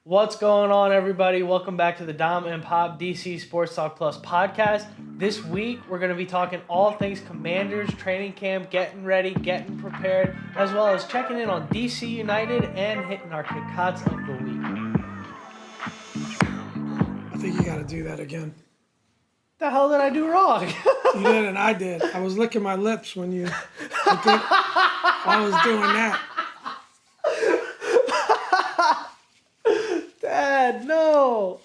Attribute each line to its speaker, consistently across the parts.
Speaker 1: What's going on, everybody? Welcome back to the Dom and Pop DC Sports Talk Plus podcast. This week, we're going to be talking all things Commanders, training camp, getting ready, getting prepared, as well as checking in on DC United and hitting our cazz of the week.
Speaker 2: I think you got to do that again.
Speaker 1: The hell did I do wrong?
Speaker 2: You did and I did. I was licking my lips when you I was doing that.
Speaker 1: Dad, no.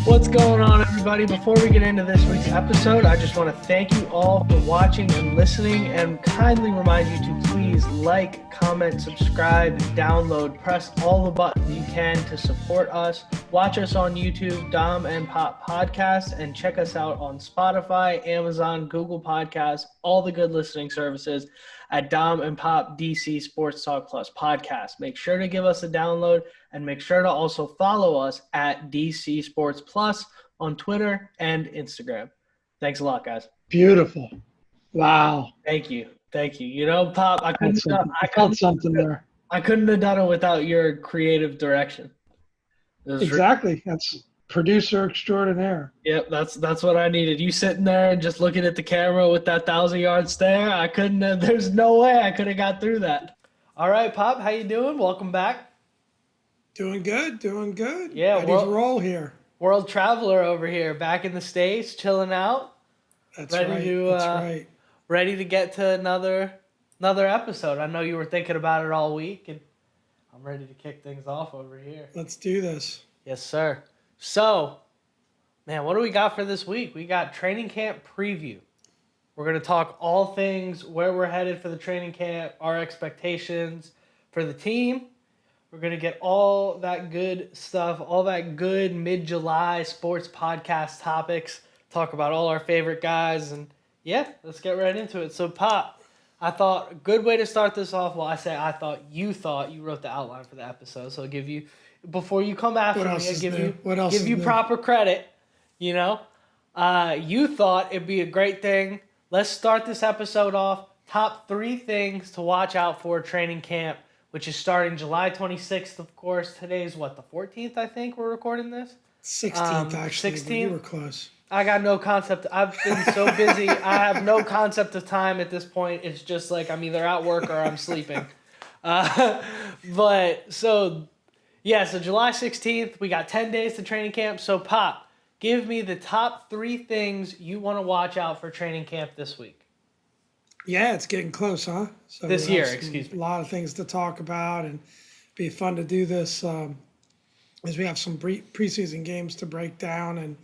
Speaker 1: What's going on, everybody? Before we get into this week's episode, I just want to thank you all for watching and listening and kindly remind you to please like, comment, subscribe, download, press all the buttons you can to support us. Watch us on YouTube, Dom and Pop Podcast, and check us out on Spotify, Amazon, Google Podcasts, all the good listening services at Dom and Pop DC Sports Talk Plus Podcast. Make sure to give us a download and make sure to also follow us at DC Sports Plus on Twitter and Instagram. Thanks a lot, guys.
Speaker 2: Beautiful. Wow.
Speaker 1: Thank you. You know, Pop, I couldn't have done it without your creative direction.
Speaker 2: Exactly. That's producer extraordinaire.
Speaker 1: Yep, that's what I needed. You sitting there and just looking at the camera with that 1,000-yard stare. I couldn't have, there's no way I could have got through that. All right, Pop, how you doing? Welcome back.
Speaker 2: Doing good.
Speaker 1: Yeah,
Speaker 2: ready to roll here.
Speaker 1: World traveler over here, back in the States, chilling out.
Speaker 2: That's right.
Speaker 1: Ready to get to another episode. I know you were thinking about it all week, and I'm ready to kick things off over here.
Speaker 2: Let's do this.
Speaker 1: Yes, sir. So, man, what do we got for this week? We got training camp preview. We're going to talk all things where we're headed for the training camp, our expectations for the team. We're going to get all that good stuff, all that good mid-July sports podcast topics, talk about all our favorite guys, and yeah, let's get right into it. So, Pop, I thought a good way to start this off, well, I thought you wrote the outline for the episode, so I'll give you, before you come after me, I'll give you proper credit, you know. You thought it'd be a great thing. Let's start this episode off. Top 3 things to watch out for training camp, which is starting July 26th, of course. Today's, the 14th, I think we're recording this?
Speaker 2: 16th, actually. 16th? You were close.
Speaker 1: I got no concept. I've been so busy. I have no concept of time at this point. It's just like I'm either at work or I'm sleeping. So July 16th, we got 10 days to training camp. So, Pop, give me the top 3 things you want to watch out for training camp this week.
Speaker 2: Yeah, it's getting close, huh? So
Speaker 1: this year, excuse me.
Speaker 2: A lot of things to talk about, and be fun to do this as we have some preseason games to break down, and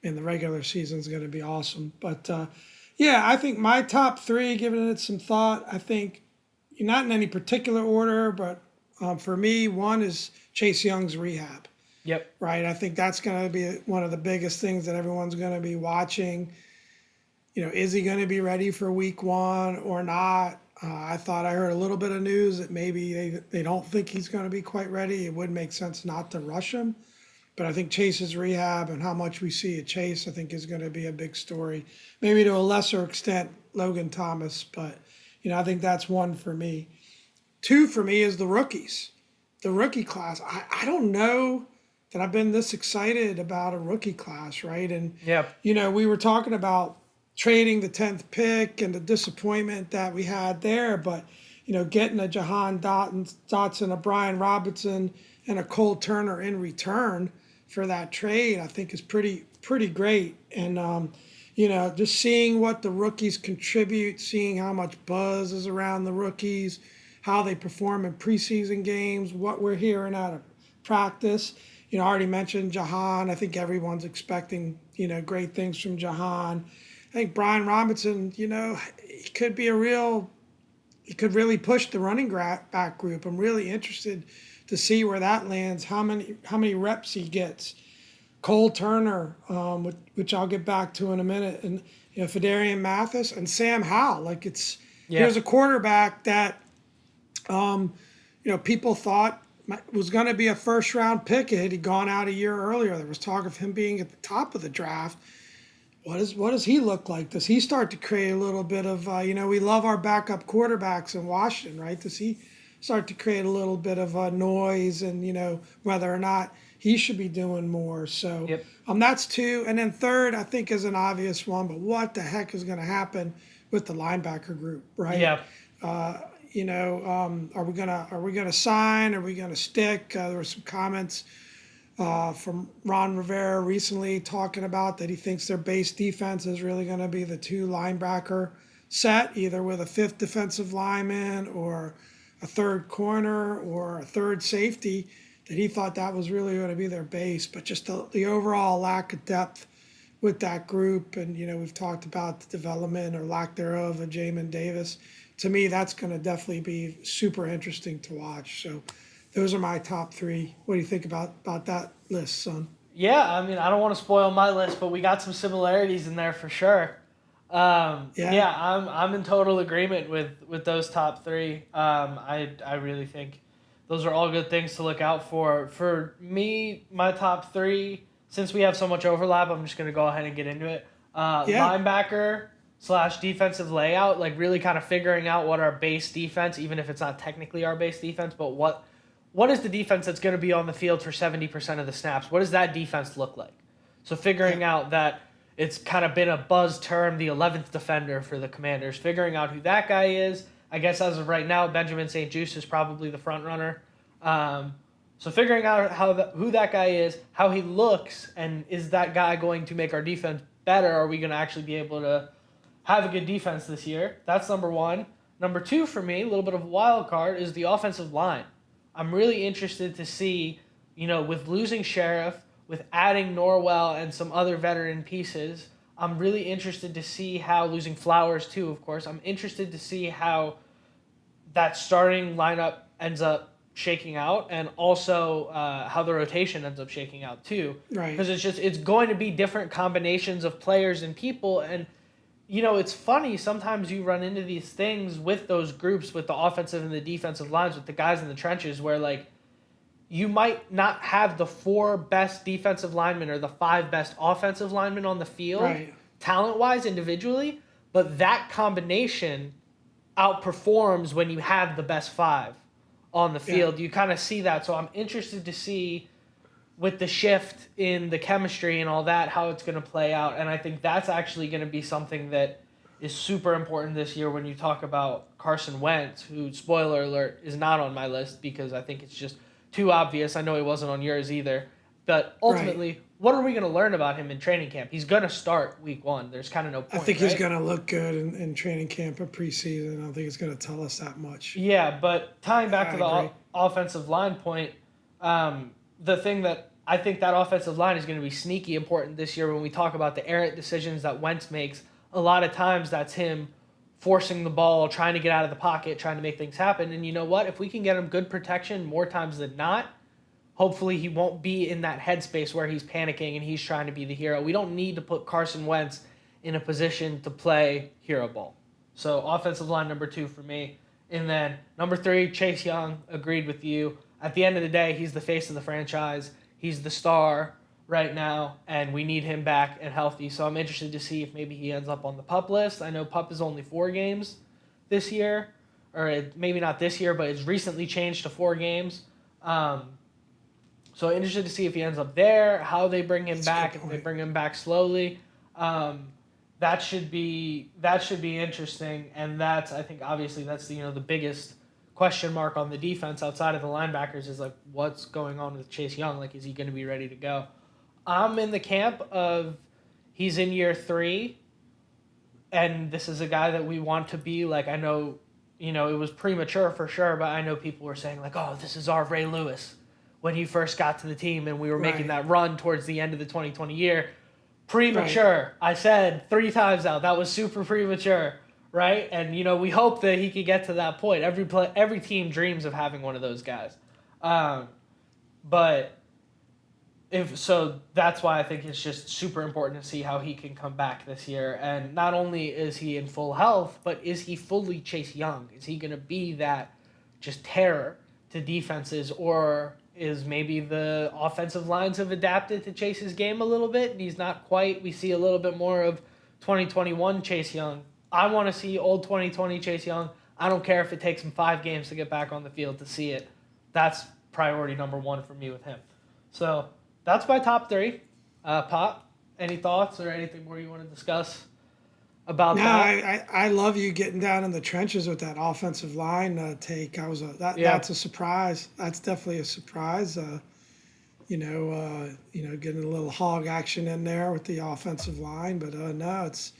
Speaker 2: the regular season is going to be awesome. But, I think my top 3, giving it some thought, I think not in any particular order, but for me, one is Chase Young's rehab.
Speaker 1: Yep.
Speaker 2: Right? I think that's going to be one of the biggest things that everyone's going to be watching. You know, is he going to be ready for week 1 or not? I thought I heard a little bit of news that maybe they don't think he's going to be quite ready. It would make sense not to rush him. But I think Chase's rehab and how much we see at Chase, I think, is going to be a big story. Maybe to a lesser extent, Logan Thomas. But, I think that's 1 for me. 2 for me is the rookies, the rookie class. I don't know that I've been this excited about a rookie class, right? And, we were talking about trading the 10th pick and the disappointment that we had there. But, getting a Jahan Dotson, a Brian Robinson, and a Cole Turner in return for that trade, I think is pretty great. And, just seeing what the rookies contribute, seeing how much buzz is around the rookies, how they perform in preseason games, what we're hearing out of practice. I already mentioned Jahan. I think everyone's expecting, great things from Jahan. I think Brian Robinson, he could really push the running back group. I'm really interested to see where that lands, how many reps he gets. Cole Turner, which I'll get back to in a minute, and Fedarian Mathis and Sam Howell. Here's a quarterback that people thought was going to be a first round pick had he gone out a year earlier. There was talk of him being at the top of the draft. what does he look like? Does he start to create a little bit of we love our backup quarterbacks in Washington, right? Does he start to create a little bit of noise, and whether or not he should be doing more? So
Speaker 1: Yep.
Speaker 2: that's two, and then third, I think is an obvious one, but what the heck is going to happen with the linebacker group, right?
Speaker 1: Yeah.
Speaker 2: Are we gonna sign? Are we gonna stick? There were some comments from Ron Rivera recently talking about that he thinks their base defense is really going to be the two linebacker set, either with a fifth defensive lineman or a third corner or a third safety, that he thought that was really going to be their base. But just the overall lack of depth with that group, and we've talked about the development or lack thereof of Jamin Davis. To me, that's going to definitely be super interesting to watch. So those are my top three. What do you think about that list, son?
Speaker 1: Yeah, I mean, I don't want to spoil my list, but we got some similarities in there for sure. Yeah, I'm in total agreement with those top three. I really think those are all good things to look out for. For me, my top three, since we have so much overlap, I'm just gonna go ahead and get into it. Linebacker / defensive layout, like really kind of figuring out what our base defense, even if it's not technically our base defense, but what is the defense that's going to be on the field for 70% of the snaps? What does that defense look like? So figuring out that it's kind of been a buzz term, the 11th defender for the Commanders, figuring out who that guy is. I guess as of right now, Benjamin St-Juste is probably the front runner. So figuring out who that guy is, how he looks, and is that guy going to make our defense better? Are we going to actually be able to have a good defense this year? That's number one. Number two for me, a little bit of a wild card, is the offensive line. I'm really interested to see, with losing Sheriff, with adding Norwell and some other veteran pieces, I'm really interested to see how, losing Flowers too, of course, I'm interested to see how that starting lineup ends up shaking out, and also how the rotation ends up shaking out too.
Speaker 2: Right.
Speaker 1: Because it's going to be different combinations of players and people, and it's funny, sometimes you run into these things with those groups, with the offensive and the defensive lines, with the guys in the trenches, where, like, you might not have the 4 best defensive linemen or the 5 best offensive linemen on the field,
Speaker 2: Right.
Speaker 1: talent-wise, individually, but that combination outperforms when you have the best 5 on the field. You kind of see that, so I'm interested to see, with the shift in the chemistry and all that, how it's going to play out. And I think that's actually going to be something that is super important this year when you talk about Carson Wentz, who, spoiler alert, is not on my list because I think it's just too obvious. I know he wasn't on yours either. But ultimately, what are we going to learn about him in training camp? He's going to start week 1. There's kind of no point,
Speaker 2: I think he's going to look good in training camp and preseason. I don't think it's going to tell us that much.
Speaker 1: Yeah, but tying back to the offensive line point, the thing that I think that offensive line is going to be sneaky important this year when we talk about the errant decisions that Wentz makes. A lot of times that's him forcing the ball, trying to get out of the pocket, trying to make things happen. And you know what? If we can get him good protection more times than not, hopefully he won't be in that headspace where he's panicking and he's trying to be the hero. We don't need to put Carson Wentz in a position to play hero ball. So offensive line number 2 for me. And then number 3, Chase Young, agreed with you. At the end of the day, he's the face of the franchise. He's the star right now, and we need him back and healthy. So I'm interested to see if maybe he ends up on the PUP list. I know PUP is only 4 games this year, or maybe not this year, but it's recently changed to 4 games. So interested to see if he ends up there, how they bring him back, if they bring him back slowly. That should be interesting, and I think obviously that's the biggest question mark on the defense outside of the linebackers is, like, what's going on with Chase Young? Like, is he going to be ready to go? I'm in the camp of he's in year 3, and this is a guy that we want to be. Like, I know, it was premature for sure, but I know people were saying, like, oh, this is our Ray Lewis when he first got to the team, and we were making that run towards the end of the 2020 year. Premature. I said 3 times now. That was super premature. Right? And, we hope that he could get to that point. Every team dreams of having one of those guys. But that's why I think it's just super important to see how he can come back this year. And not only is he in full health, but is he fully Chase Young? Is he going to be that just terror to defenses, or is maybe the offensive lines have adapted to Chase's game a little bit, and he's not quite. We see a little bit more of 2021 Chase Young. I want to see old 2020 Chase Young. I don't care if it takes him 5 games to get back on the field to see it. That's priority number 1 for me with him. So that's my top 3. Pop, any thoughts or anything more you want to discuss about
Speaker 2: No,
Speaker 1: that?
Speaker 2: I love you getting down in the trenches with that offensive line take. That's a surprise. That's definitely a surprise. Getting a little hog action in there with the offensive line, but no, it's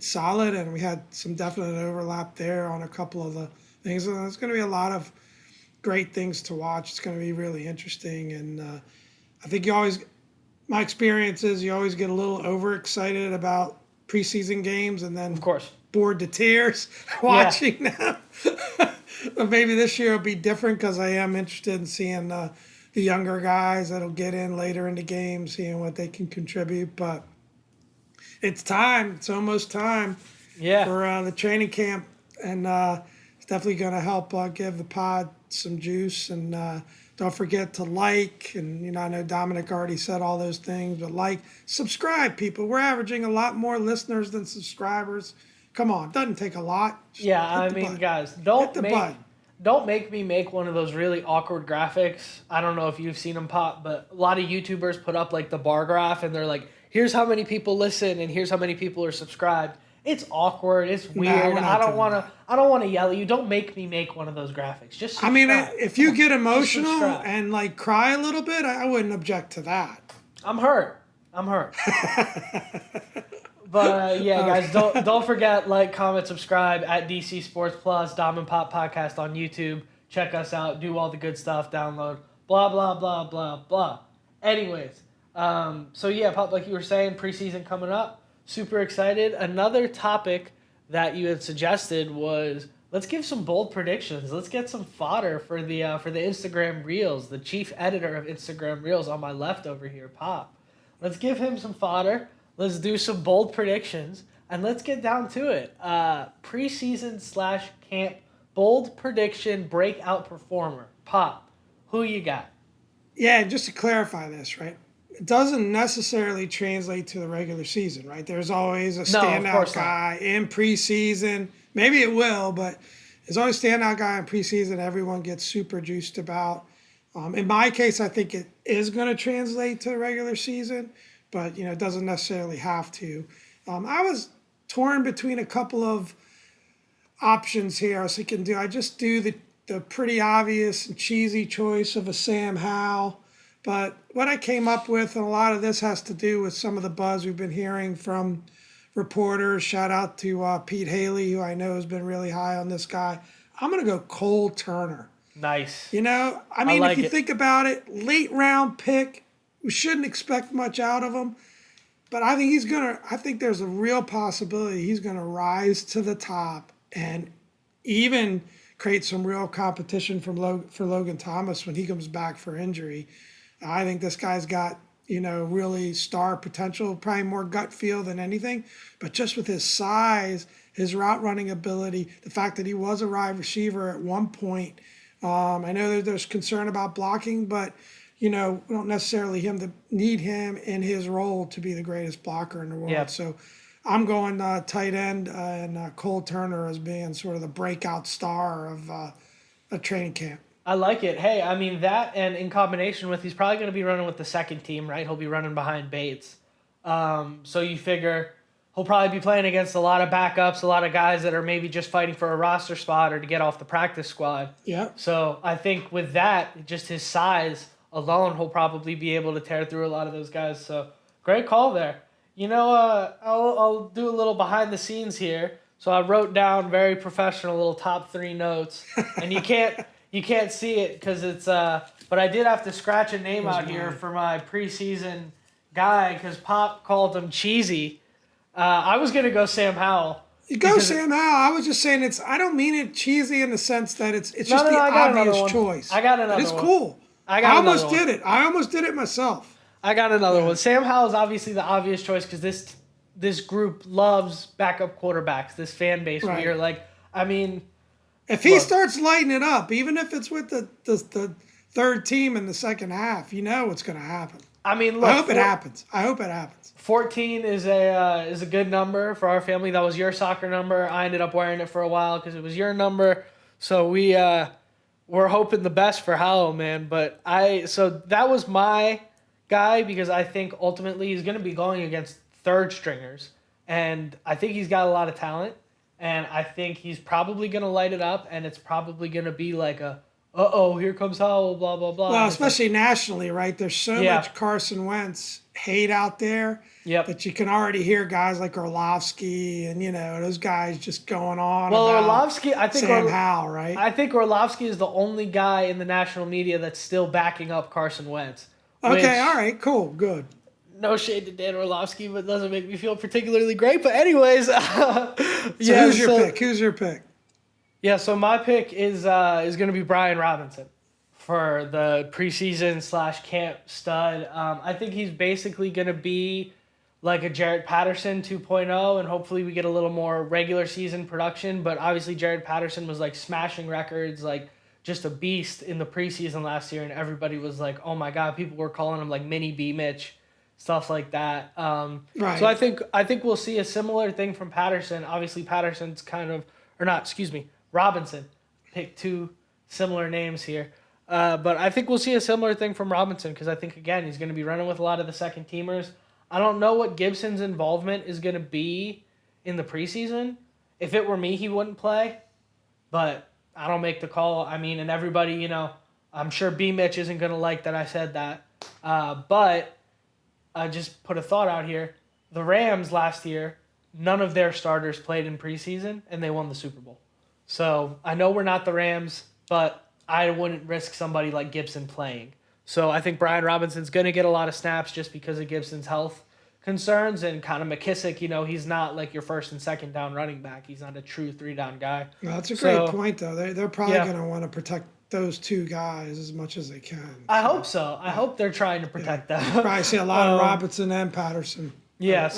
Speaker 2: solid, and we had some definite overlap there on a couple of the things. And there's going to be a lot of great things to watch. It's going to be really interesting, and I think my experience is you always get a little overexcited about preseason games, and then
Speaker 1: Of course.
Speaker 2: bored to tears watching them. But maybe this year will be different because I am interested in seeing the younger guys that'll get in later in the game, seeing what they can contribute. But it's time. It's almost time for the training camp, and it's definitely going to help give the pod some juice. And don't forget to like, and I know Dominic already said all those things, but subscribe, people. We're averaging a lot more listeners than subscribers. Come on, doesn't take a lot.
Speaker 1: Guys, don't make me make one of those really awkward graphics. I don't know if you've seen them pop, but a lot of YouTubers put up like the bar graph, and they're like, here's how many people listen and here's how many people are subscribed. It's awkward. It's weird.
Speaker 2: Nah,
Speaker 1: I don't want to yell at you. Don't make me make one of those graphics. Just subscribe.
Speaker 2: If you get emotional and cry a little bit, I wouldn't object to that.
Speaker 1: I'm hurt. But guys, don't forget, like, comment, subscribe at DC Sports Plus, Dom and Pop Podcast on YouTube. Check us out. Do all the good stuff. Download. Blah blah blah blah blah. Anyways, Pop, like you were saying, preseason coming up. Super excited. Another topic that you had suggested was let's give some bold predictions. Let's get some fodder for the Instagram Reels. The chief editor of Instagram Reels on my left over here, Pop. Let's give him some fodder. Let's do some bold predictions, and let's get down to it. Preseason / camp bold prediction breakout performer. Pop, who you got?
Speaker 2: Yeah, just to clarify this, right? It doesn't necessarily translate to the regular season, right? There's always a standout guy in preseason. Maybe it will, but there's always a standout guy in preseason everyone gets super juiced about. In my case, I think it is going to translate to the regular season, but it doesn't necessarily have to. I was torn between a couple of options here. I was thinking, I just do the pretty obvious and cheesy choice of a Sam Howell? But what I came up with, and a lot of this has to do with some of the buzz we've been hearing from reporters. Shout out to Pete Haley, who I know has been really high on this guy. I'm going to go Cole Turner.
Speaker 1: Nice.
Speaker 2: If you think about it, late round pick, we shouldn't expect much out of him. But I think there's a real possibility he's going to rise to the top and even create some real competition for Logan Thomas when he comes back for injury. I think this guy's got, really star potential, probably more gut feel than anything. But just with his size, his route running ability, the fact that he was a wide receiver at one point, I know that there's concern about blocking, but, we don't necessarily need him in his role to be the greatest blocker in the world.
Speaker 1: Yep.
Speaker 2: So I'm going tight end and Cole Turner as being sort of the breakout star of a training camp.
Speaker 1: I like it. Hey, that, and in combination with, he's probably going to be running with the second team, right? He'll be running behind Bates. So you figure he'll probably be playing against a lot of backups, a lot of guys that are maybe just fighting for a roster spot or to get off the practice squad.
Speaker 2: Yeah.
Speaker 1: So I think with that, just his size alone, he'll probably be able to tear through a lot of those guys. So great call there. I'll do a little behind the scenes here. So I wrote down very professional little top 3 notes, and you can't see it because it's but I did have to scratch a name out here for my preseason guy because Pop called him cheesy. I was gonna go Sam Howell.
Speaker 2: You go Sam Howell. I was just saying I don't mean it cheesy in the sense that it's just the obvious choice.
Speaker 1: I got another one.
Speaker 2: It's cool. I almost did it. I almost did it myself.
Speaker 1: I got another one. Sam Howell is obviously the obvious choice because this group loves backup quarterbacks. This fan base where you're if
Speaker 2: he starts lighting it up, even if it's with the third team in the second half, you know what's going to happen.
Speaker 1: I mean,
Speaker 2: I
Speaker 1: look,
Speaker 2: hope it happens. I hope it happens.
Speaker 1: 14 is a good number for our family. That was your soccer number. I ended up wearing it for a while because it was your number. So we're hoping the best for Hallow, man. But so that was my guy because I think ultimately he's going to be going against third stringers, and I think he's got a lot of talent, and I think he's probably going to light it up, and it's probably going to be like a here comes Howell, blah blah blah.
Speaker 2: Well, especially nationally, right? There's so much Carson Wentz hate out there that you can already hear guys like Orlovsky and those guys just going on.
Speaker 1: Well,
Speaker 2: about
Speaker 1: Orlovsky, I think
Speaker 2: Sam Howell, right?
Speaker 1: I think Orlovsky is the only guy in the national media that's still backing up Carson Wentz.
Speaker 2: Okay, all right, cool, good.
Speaker 1: No shade to Dan Orlovsky, but doesn't make me feel particularly great. But anyways,
Speaker 2: who's your pick? Who's your pick?
Speaker 1: Yeah, so my pick is going to be Brian Robinson for the preseason / camp stud. I think he's basically going to be like a Jared Patterson 2.0, and hopefully we get a little more regular season production. But obviously Jared Patterson was like smashing records, like just a beast in the preseason last year, and everybody was like, oh my God, people were calling him like mini B Mitch, stuff like that.
Speaker 2: Right.
Speaker 1: So I think we'll see a similar thing from Patterson. Obviously Patterson's Robinson. Pick two similar names here. But I think we'll see a similar thing from Robinson because I think, again, he's going to be running with a lot of the second teamers. I don't know what Gibson's involvement is going to be in the preseason. If it were me, he wouldn't play. But I don't make the call. I mean, and everybody, I'm sure B. Mitch isn't going to like that I said that. But I just put a thought out here. The Rams last year, none of their starters played in preseason, and they won the Super Bowl. So I know we're not the Rams, but I wouldn't risk somebody like Gibson playing. So I think Brian Robinson's going to get a lot of snaps just because of Gibson's health concerns. And kind of McKissick, he's not like your first and second down running back. He's not a true 3-down guy.
Speaker 2: Well, that's a great point, though. They're probably going to want to protect those two guys as much as they can.
Speaker 1: I hope so. I hope they're trying to protect them.
Speaker 2: Probably see a lot of Robinson and Patterson.
Speaker 1: Yeah,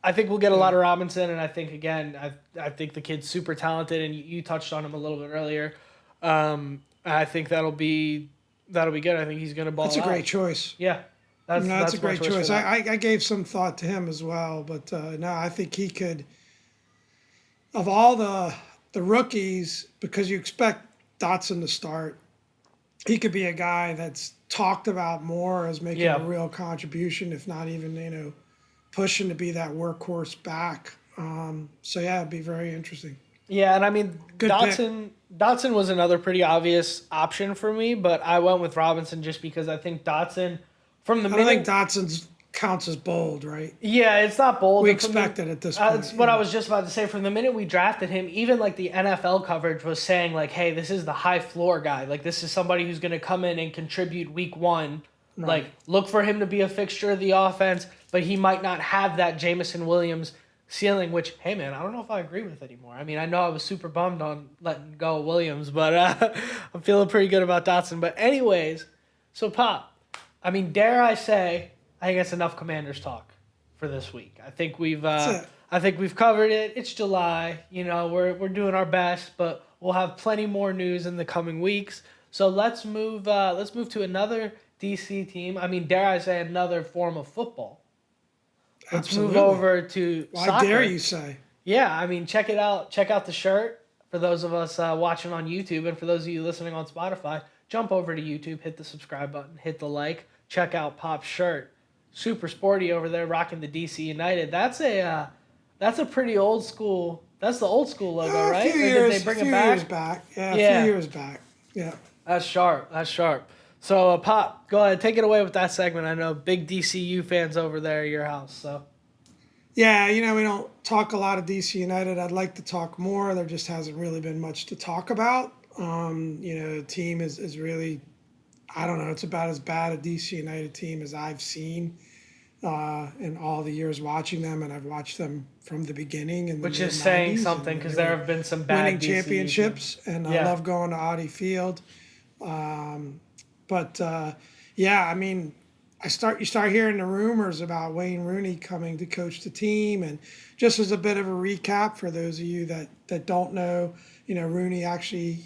Speaker 1: I think we'll get a lot of Robinson, and I think, again, I think the kid's super talented, and you touched on him a little bit earlier. I think that'll be good. I think he's going to ball out.
Speaker 2: That's a great choice.
Speaker 1: Yeah.
Speaker 2: That's a great choice. I gave some thought to him as well, but no, I think he could, of all the rookies, because you expect Dotson to start, he could be a guy that's talked about more as making a real contribution, if not even, pushing to be that workhorse back. So yeah, it'd be very interesting.
Speaker 1: Yeah, and I mean,
Speaker 2: Good
Speaker 1: Dotson was another pretty obvious option for me, but I went with Robinson just because I think Dotson, I don't
Speaker 2: think Dotson counts as bold, right?
Speaker 1: Yeah, it's not bold.
Speaker 2: We expect it at this point.
Speaker 1: That's what I was just about to say. From the minute we drafted him, even like the NFL coverage was saying like, hey, this is the high floor guy. Like this is somebody who's going to come in and contribute week one. Right. Like look for him to be a fixture of the offense, but he might not have that Jameson Williams ceiling, which, hey man, I don't know if I agree with anymore. I mean, I know I was super bummed on letting go of Williams, but I'm feeling pretty good about Dotson. But anyways, so Pop, I mean, dare I say, I think that's enough Commanders talk for this week. I think we've covered it. It's July, we're doing our best, but we'll have plenty more news in the coming weeks. So let's move to another DC team. I mean, dare I say, another form of football. Let's
Speaker 2: Absolutely.
Speaker 1: move over to soccer.
Speaker 2: Why dare you say?
Speaker 1: Yeah, I mean, check it out. Check out the shirt for those of us watching on YouTube, and for those of you listening on Spotify, jump over to YouTube, hit the subscribe button, hit the like, check out Pop's shirt. Super sporty over there, rocking the DC United. That's a pretty old school. That's the old school logo, right?
Speaker 2: Did
Speaker 1: they bring it back?
Speaker 2: Years back. Yeah, a few years back. Yeah.
Speaker 1: That's sharp. So, Pop, go ahead. Take it away with that segment. I know big DCU fans over there at your house. So.
Speaker 2: Yeah, we don't talk a lot of DC United. I'd like to talk more. There just hasn't really been much to talk about. The team is really, I don't know, it's about as bad a DC United team as I've seen in all the years watching them, and I've watched them from the beginning. Which is
Speaker 1: saying something because there have been some bad
Speaker 2: winning championships, and I love going to Audi Field. But I mean, you start hearing the rumors about Wayne Rooney coming to coach the team, and just as a bit of a recap for those of you that don't know, Rooney actually,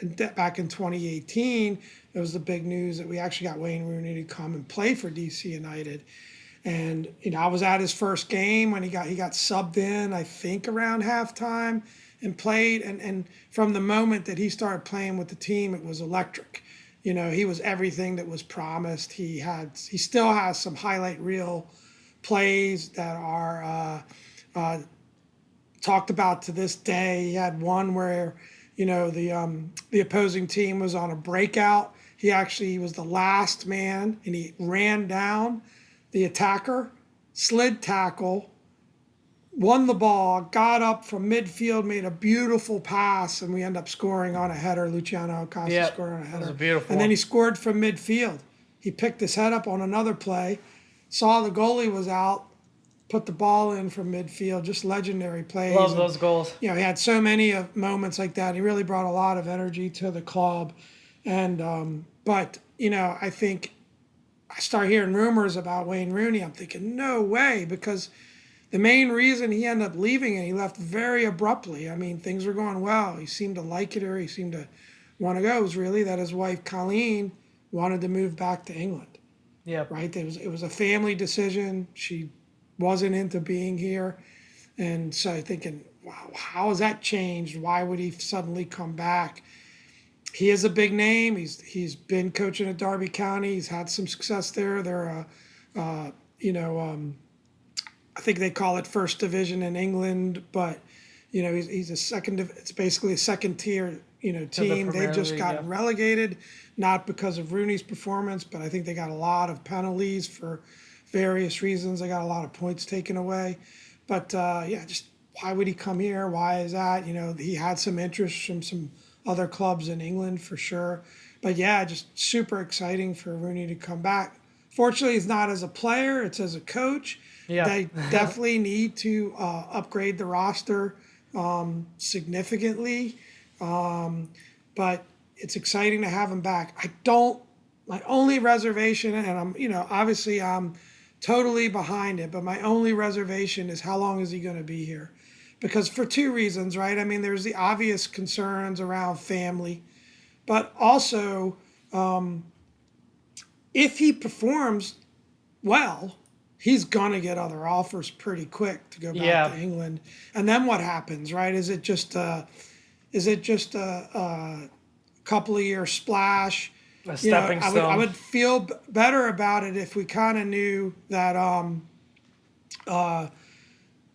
Speaker 2: back in 2018, it was the big news that we actually got Wayne Rooney to come and play for DC United. And I was at his first game when he got subbed in, I think around halftime, and played. And from the moment that he started playing with the team, it was electric. He was everything that was promised. He still has some highlight reel plays that are talked about to this day. He had one where the opposing team was on a breakout. He was the last man, and he ran down the attacker, slid tackle, won the ball, got up from midfield, made a beautiful pass, and we end up scoring on a header. Luciano Acosta scored on a header.
Speaker 1: That was a beautiful
Speaker 2: and then he scored from midfield. He picked his head up on another play, saw the goalie was out, put the ball in from midfield. Just legendary plays.
Speaker 1: Love those goals.
Speaker 2: He had so many moments like that. He really brought a lot of energy to the club. And but I think I start hearing rumors about Wayne Rooney. I'm thinking, no way, because the main reason he ended up leaving, and he left very abruptly. I mean, things were going well. He seemed to like it, or he seemed to want to go. It was really that his wife Colleen wanted to move back to England.
Speaker 1: Yeah.
Speaker 2: Right. It was a family decision. She wasn't into being here, and so thinking, wow, how has that changed? Why would he suddenly come back? He is a big name. He's been coaching at Derby County. He's had some success there. They're I think they call it first division in England, but he's a second. It's basically a second tier team. They've just gotten relegated, not because of Rooney's performance, but I think they got a lot of penalties for various reasons. They got a lot of points taken away. But just why would he come here? Why is that? He had some interest from some other clubs in England for sure. But just super exciting for Rooney to come back. Fortunately, he's not as a player, it's as a coach.
Speaker 1: Yeah.
Speaker 2: They definitely need to upgrade the roster significantly. But it's exciting to have him back. My only reservation, and obviously I'm totally behind it, but my only reservation is how long is he going to be here? Because for two reasons, right? I mean, there's the obvious concerns around family, but also if he performs well, he's going to get other offers pretty quick to go back to England. And then what happens, right? Is it just a couple of year splash?
Speaker 1: A stepping stone.
Speaker 2: I would feel better about it if we kind of knew that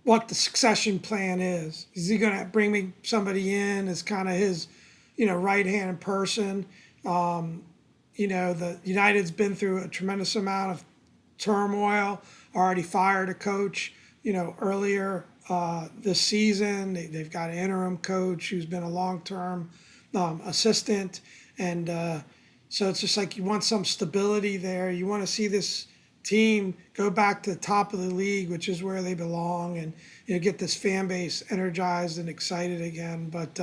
Speaker 2: what the succession plan is. Is he going to bring me somebody in as kind of his, right-hand person? The United's been through a tremendous amount of turmoil, already fired a coach, earlier this season. They've got an interim coach who's been a long-term assistant. And so it's just like you want some stability there. You want to see this team go back to the top of the league, which is where they belong, and get this fan base energized and excited again. But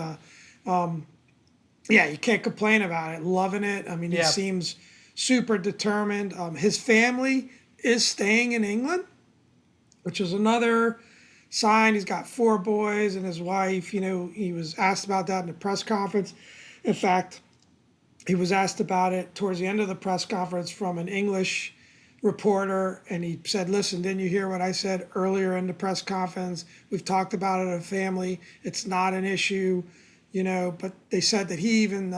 Speaker 2: you can't complain about it. Loving it. I mean, he seems super determined. His family is staying in England, which is another sign. He's got 4 boys and his wife. He was asked about that in the press conference. In fact, he was asked about it towards the end of the press conference from an English reporter, and he said, listen, didn't you hear what I said earlier in the press conference? We've talked about it as a family. It's not an issue, but they said that he even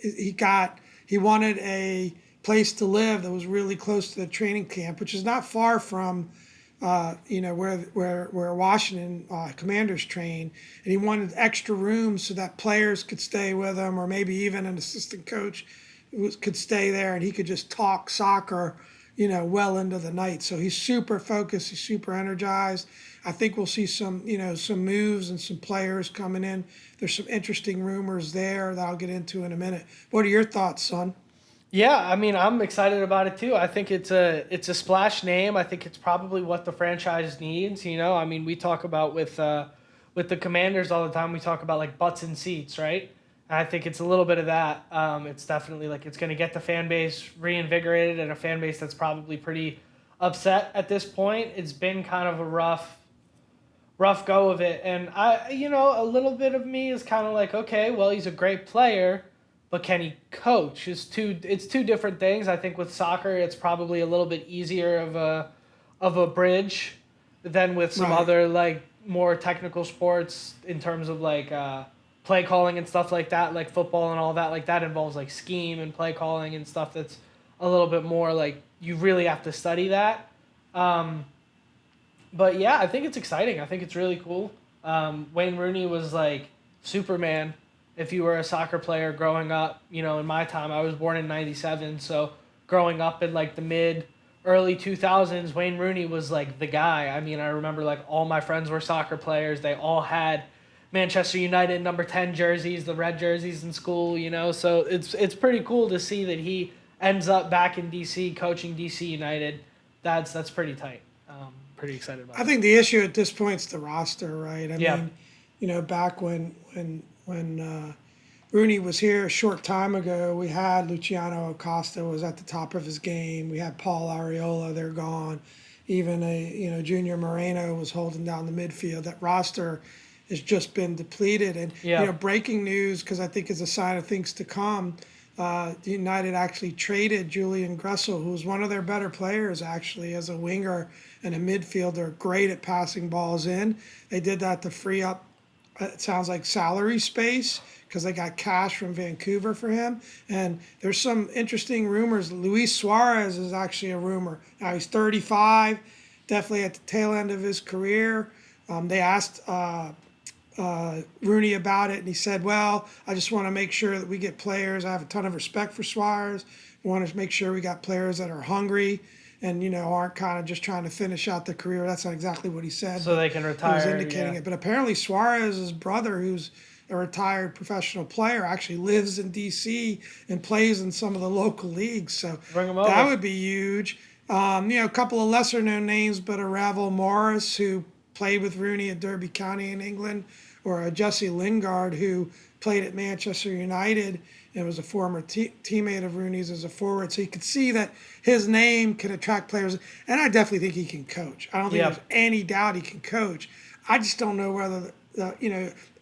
Speaker 2: he wanted a place to live that was really close to the training camp, which is not far from where Washington Commanders train, and he wanted extra rooms so that players could stay with him, or maybe even an assistant coach could stay there, and he could just talk soccer, well into the night. So he's super focused. He's super energized. I think we'll see some moves and some players coming in. There's some interesting rumors there that I'll get into in a minute. What are your thoughts, son?
Speaker 1: Yeah, I mean, I'm excited about it too. I think it's a splash name. I think it's probably what the franchise needs. I mean, we talk about with the Commanders all the time. We talk about like butts in seats, right? And I think it's a little bit of that. It's definitely like it's going to get the fan base reinvigorated, and a fan base that's probably pretty upset at this point. It's been kind of a rough go of it, and a little bit of me is kind of like, okay, well, he's a great player. but can he coach? It's two different things. I think with soccer, it's probably a little bit easier of a bridge than with some
Speaker 2: Right.
Speaker 1: other like more technical sports in terms of like play calling and stuff like that, like football and all that. Like that involves like scheme and play calling and stuff that's a little bit more like you really have to study that. Um, but yeah, I think it's exciting. I think it's really cool. Wayne Rooney was like Superman. If you were a soccer player growing up, in my time, I was born in '97, so growing up in like the mid early 2000s, Wayne Rooney was like the guy. I mean, I remember like all my friends were soccer players. They all had Manchester United number 10 jerseys, the red jerseys in school. So it's pretty cool to see that he ends up back in DC coaching DC United. That's pretty tight. Pretty excited about
Speaker 2: I
Speaker 1: that.
Speaker 2: think the issue at this point is the roster, right? I
Speaker 1: Yeah.
Speaker 2: mean, back when Rooney was here a short time ago, we had Luciano Acosta was at the top of his game. We had Paul Arriola, they're gone. Even Junior Moreno was holding down the midfield. That roster has just been depleted. And
Speaker 1: Yeah.
Speaker 2: breaking news, because I think it's a sign of things to come. United actually traded Julian Gressel, who was one of their better players actually as a winger and a midfielder, great at passing balls in. They did that to free up, it sounds like, salary space because they got cash from Vancouver for him. And there's some interesting rumors. Luis Suarez is actually a rumor. Now he's 35, definitely at the tail end of his career. They asked Rooney about it, and he said, "Well, I just want to make sure that we get players. I have a ton of respect for Suarez. We want to make sure we got players that are hungry and aren't kind of just trying to finish out their career." That's not exactly what he said,
Speaker 1: So
Speaker 2: but
Speaker 1: they can
Speaker 2: he was
Speaker 1: retire.
Speaker 2: indicating
Speaker 1: Yeah.
Speaker 2: it. But apparently, Suarez's brother, who's a retired professional player, actually lives in D.C. and plays in some of the local leagues. So
Speaker 1: Bring them
Speaker 2: that
Speaker 1: over.
Speaker 2: would be huge. A couple of lesser known names, but a Ravel Morris, who played with Rooney at Derby County in England, or a Jesse Lingard, who played at Manchester United and was a former teammate of Rooney's as a forward. So you could see that his name can attract players. And I definitely think he can coach. I don't think
Speaker 1: Yeah.
Speaker 2: there's any doubt he can coach. I just don't know whether,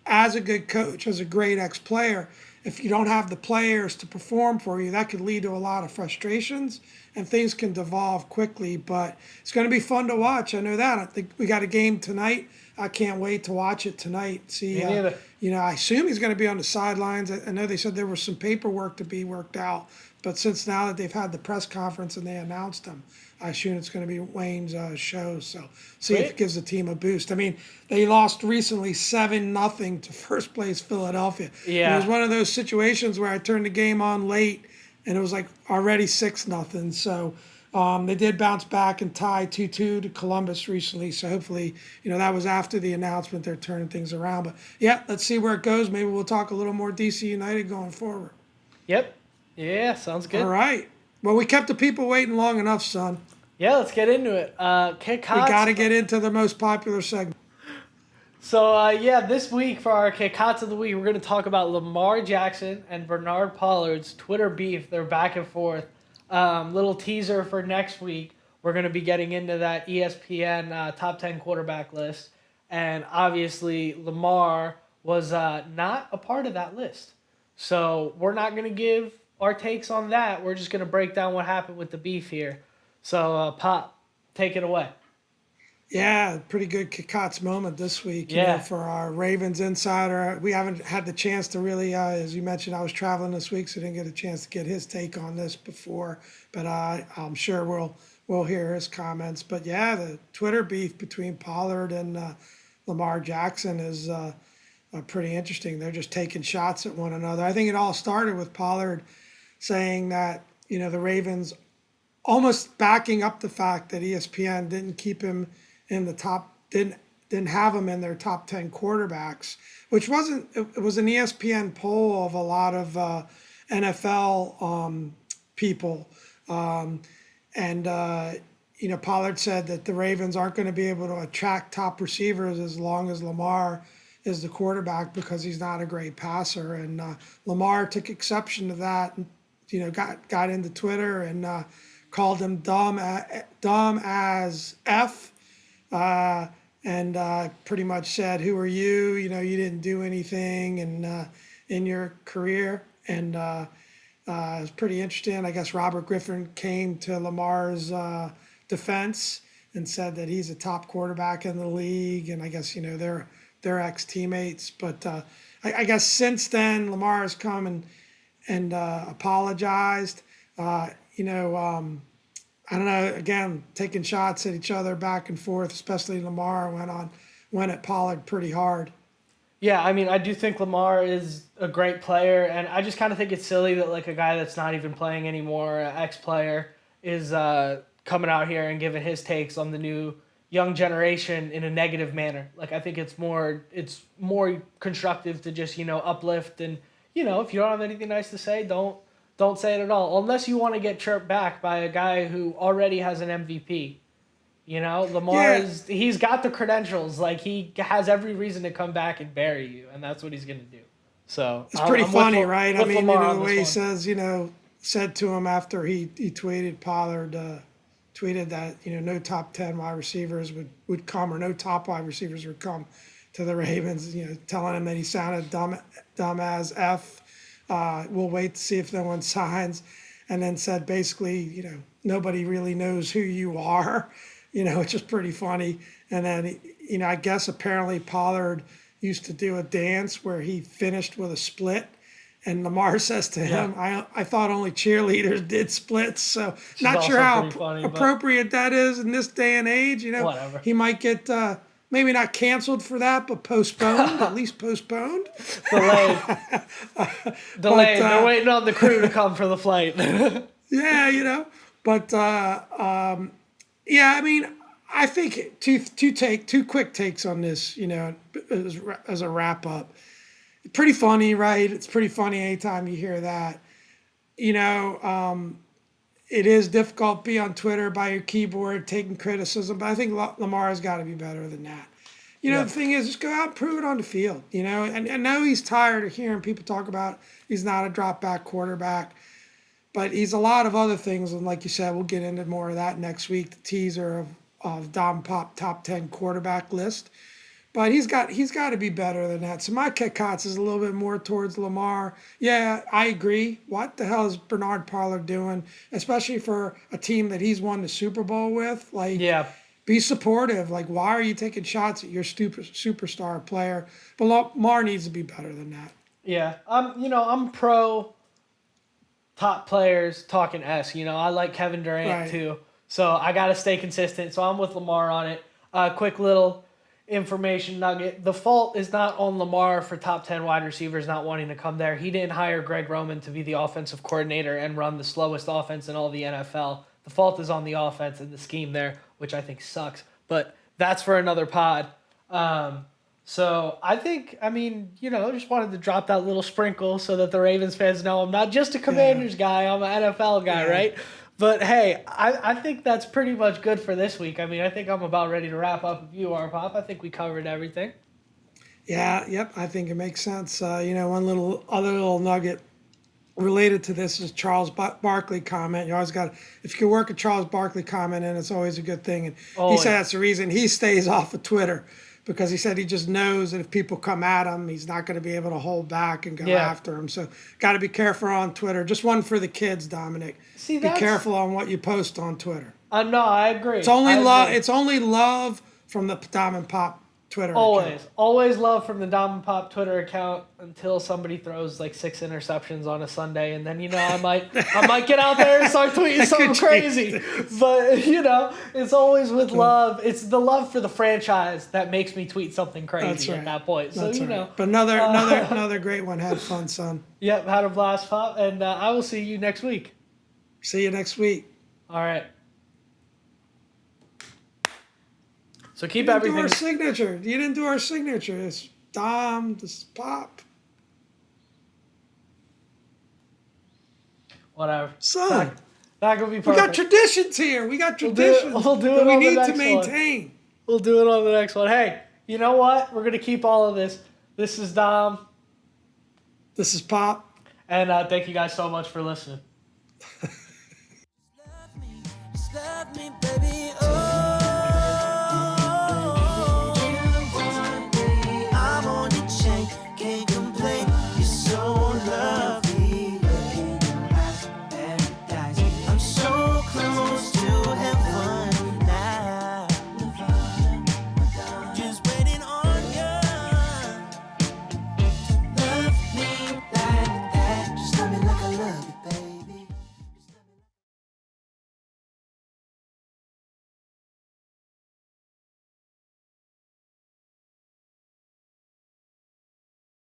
Speaker 2: as a good coach, as a great ex-player, if you don't have the players to perform for you, that could lead to a lot of frustrations and things can devolve quickly. But it's going to be fun to watch. I know that. I think we got a game tonight. I can't wait to watch it tonight. See,
Speaker 1: Me neither.
Speaker 2: I assume he's going to be on the sidelines. I know they said there was some paperwork to be worked out, but since now that they've had the press conference and they announced him, I assume it's going to be Wayne's show. So see if
Speaker 1: Sweet.
Speaker 2: it gives the team a boost. I mean, they lost recently 7-0 to first place Philadelphia. And it was
Speaker 1: Yeah.
Speaker 2: one of those situations where I turned the game on late and it was like already 6-0. So they did bounce back and tie 2-2 to Columbus recently. So hopefully, that was after the announcement they're turning things around. But yeah, let's see where it goes. Maybe we'll talk a little more DC United going forward.
Speaker 1: Yep. Yeah. Sounds
Speaker 2: All
Speaker 1: good.
Speaker 2: right. Well, we kept the people waiting long enough, son.
Speaker 1: Yeah. Let's get into it. Kick
Speaker 2: We got to
Speaker 1: hots.
Speaker 2: get into the most popular segment.
Speaker 1: So yeah, this week for our kick hots of the week, we're going to talk about Lamar Jackson and Bernard Pollard's Twitter beef. They're back and forth. Little teaser for next week. We're going to be getting into that ESPN top 10 quarterback list. And obviously, Lamar was not a part of that list. So we're not going to give our takes on that. We're just going to break down what happened with the beef here. So, Pop, take it away.
Speaker 2: Yeah, pretty good Kikat's moment this week.
Speaker 1: Yeah.
Speaker 2: For our Ravens insider. We haven't had the chance to really, as you mentioned, I was traveling this week, so didn't get a chance to get his take on this before. But I'm sure we'll hear his comments. But yeah, the Twitter beef between Pollard and Lamar Jackson is pretty interesting. They're just taking shots at one another. I think it all started with Pollard saying that the Ravens almost backing up the fact that ESPN didn't keep him in the top, didn't have him in their top 10 quarterbacks, which wasn't, it was an ESPN poll of a lot of NFL people. And Pollard said that the Ravens aren't going to be able to attract top receivers as long as Lamar is the quarterback because he's not a great passer. And Lamar took exception to that and, got into Twitter and called him dumb as F, and pretty much said, "Who are you? You didn't do anything in your career." and it was pretty interesting. I guess Robert Griffin came to Lamar's defense and said that he's a top quarterback in the league, and I guess they're ex teammates. But I guess since then, Lamar has come and apologized. I don't know. Again, taking shots at each other back and forth, especially Lamar went at Pollard pretty hard.
Speaker 1: Yeah, I mean, I do think Lamar is a great player, and I just kind of think it's silly that like a guy that's not even playing anymore, an ex-player, is coming out here and giving his takes on the new young generation in a negative manner. Like I think it's more constructive to just uplift and if you don't have anything nice to say, don't say it at all, unless you want to get chirped back by a guy who already has an MVP. Lamar he's got the credentials. Like he has every reason to come back and bury you, and that's what he's going to do. So
Speaker 2: it's pretty funny, right? I mean,
Speaker 1: the
Speaker 2: way he says, said to him after he tweeted Pollard, tweeted that no top 10 wide receivers would come, or no top wide receivers would come to the Ravens. Telling him that he sounded dumb as F. We'll wait to see if no one signs, and then said basically, nobody really knows who you are. It's just pretty funny. And then, I guess apparently Pollard used to do a dance where he finished with a split. And Lamar says to him, I thought only cheerleaders did splits. So not sure how appropriate that is in this day and age.
Speaker 1: Whatever.
Speaker 2: He might get maybe not canceled for that, but postponed, at least postponed.
Speaker 1: Delayed. They're waiting on the crew to come for the flight.
Speaker 2: Yeah, But yeah, I mean, I think two quick takes on this, as a wrap up. Pretty funny, right? It's pretty funny anytime you hear that. It is difficult to be on Twitter by your keyboard taking criticism, but I think Lamar's got to be better than that. The thing is, just go out and prove it on the field, and I know he's tired of hearing people talk about he's not a drop back quarterback. But he's a lot of other things, and like you said, we'll get into more of that next week. The teaser of Dom Pop top 10 quarterback list, but he's got to be better than that. So my cazz is a little bit more towards Lamar. Yeah, I agree. What the hell is Bernard Pollard doing, especially for a team that he's won the Super Bowl with? Like, be supportive. Like, why are you taking shots at your superstar player? But Lamar needs to be better than that.
Speaker 1: Yeah, I'm pro top players talking S. I like Kevin Durant too. So I got to stay consistent. So I'm with Lamar on it. Quick little information nugget. The fault is not on Lamar for top 10 wide receivers not wanting to come there. He didn't hire Greg Roman to be the offensive coordinator and run the slowest offense in all the NFL. The fault is on the offense and the scheme there, which I think sucks. But that's for another pod. So I think, just wanted to drop that little sprinkle so that the Ravens fans know I'm not just a Commanders guy, I'm an NFL guy, right? But hey, I think that's pretty much good for this week. I think I'm about ready to wrap up with you, R-Pop. I think we covered everything.
Speaker 2: Yeah, yep, I think it makes sense. One other little nugget related to this is Charles Barkley comment. You always got, if you can work a Charles Barkley comment in, it's always a good thing. And he said that's the reason he stays off of Twitter. Because he said he just knows that if people come at him, he's not going to be able to hold back and go after him. So got to be careful on Twitter. Just one for the kids, Dominic. Be careful on what you post on Twitter.
Speaker 1: No, I agree.
Speaker 2: It's only love. It's only love from the Dom and Pop Twitter account.
Speaker 1: Always love from the Dom and Pop Twitter account until somebody throws like 6 interceptions on a Sunday, and then I might get out there and start tweeting something crazy. But it's always with love. It's the love for the franchise that makes me tweet something crazy at that point. So
Speaker 2: But another great one. Had fun, son.
Speaker 1: Yep, had a blast, Pop, and I will see you next week.
Speaker 2: See you next week.
Speaker 1: All right. So keep everything.
Speaker 2: You didn't do our signature. It's Dom. This is Pop.
Speaker 1: Whatever.
Speaker 2: Son.
Speaker 1: That could be perfect.
Speaker 2: We got traditions here. We got traditions
Speaker 1: we'll do it
Speaker 2: that we
Speaker 1: on
Speaker 2: need
Speaker 1: the
Speaker 2: to maintain.
Speaker 1: One. We'll do it on the next one. Hey, you know what? We're going to keep all of this. This is Dom.
Speaker 2: This is Pop.
Speaker 1: And thank you guys so much for listening.